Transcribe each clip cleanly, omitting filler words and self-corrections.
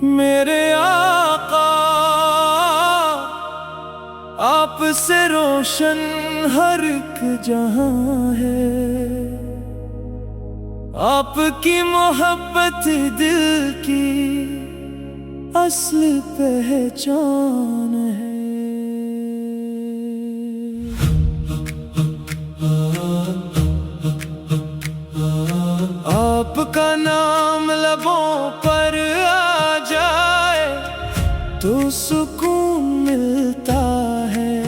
میرے آقا آپ سے روشن ہر ایک جہاں ہے، آپ کی محبت دل کی اصل پہچان ہے۔ آپ کا نام لبوں پر آ جائے تو سکون ملتا ہے،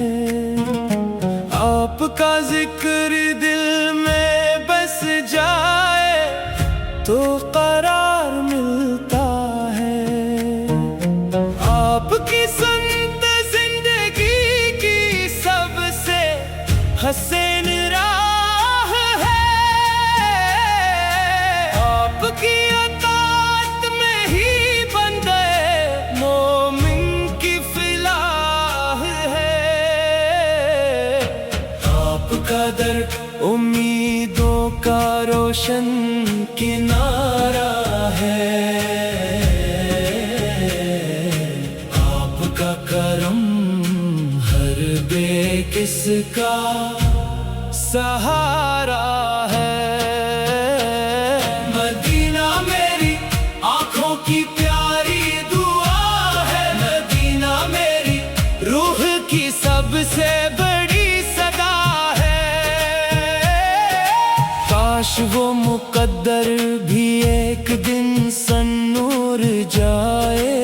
آپ کا ذکر دل میں بس جائے تو قرار ملتا ہے۔ آپ کی سنت زندگی کی سب سے حسین راہ ہے، آپ کی اطاعت میں ہی بندے مومن کی فلاح ہے۔ آپ کا در امیدوں کا روشن کنارہ ہے، آپ کا کرم ہر بے کس کا سہارا ہے۔ مدینہ میری آنکھوں کی پیاری دعا ہے، مدینہ میری روح کی سب سے بڑی صدا ہے۔ کاش وہ مقدر بھی ایک دن سنور جائے،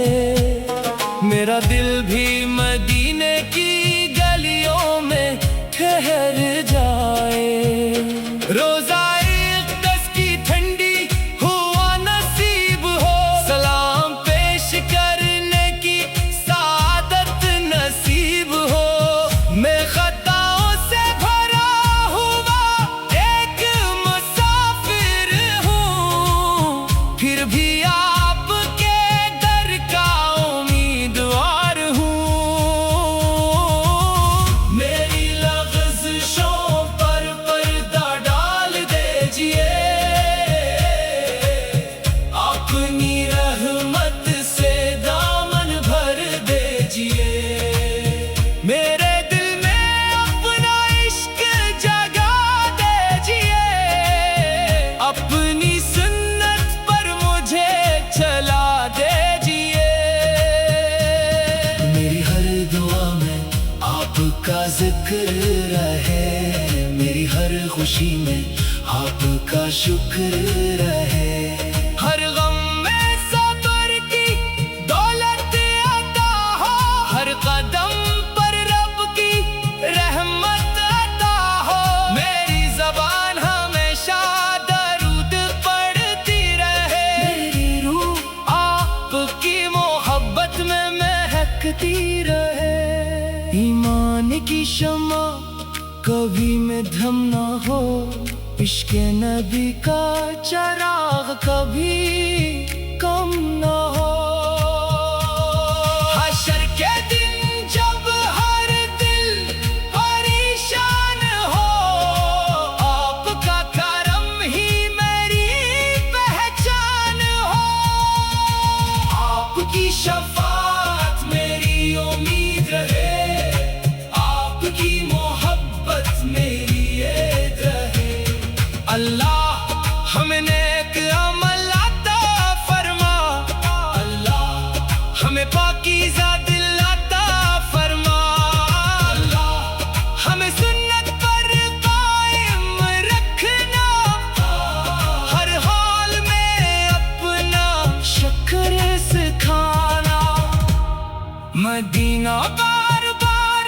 میرا دل بھی مدینے کی گلیوں میں ٹھہر جائے۔ روزہ اقدس کی ٹھنڈی ہوا نصیب ہو، سلام پیش کرنے کی سعادت نصیب ہو۔ میں خطاؤں سے بھرا ہوا ایک مسافر ہوں، پھر بھی آپ کے در کا امیدوار ہوں۔ میری لغزشوں پر پردہ ڈال دیجئے، اپنی رحمت سے دامن بھر دیجئے۔ میرے دل میں اپنا عشق جگا دیجئے، اپنی سنت پر مجھے چلا دیجئے۔ میری ہر دعا میں آپ کا ذکر رہے، میری ہر خوشی میں آپ کا شکر رہے۔ ہر غم میں صبر کی دولت عطا ہو، ہر قدم پر رب کی رحمت عطا ہو۔ میری زبان ہمیشہ درود پڑھتی رہے، میری روح آپ کی محبت میں مہکتی رہے۔ ایمان کی شمع کبھی میں دھم نہ ہو، عشق نبی کا چراغ کبھی کم نہ ہو۔ حشر کے دن جب ہر دل پریشان ہو، آپ کا کرم ہی میری پہچان ہو۔ آپ کی شفاعت میری امید رہے، آپ کی محبت میری عید رہے۔ اللہ ہمیں نیک عمل عطا فرما، اللہ ہمیں پاکیزہ دل عطا فرما، اللہ ہمیں سنت پر قائم رکھنا، ہر حال میں اپنا شکر سکھانا۔ مدینہ بار بار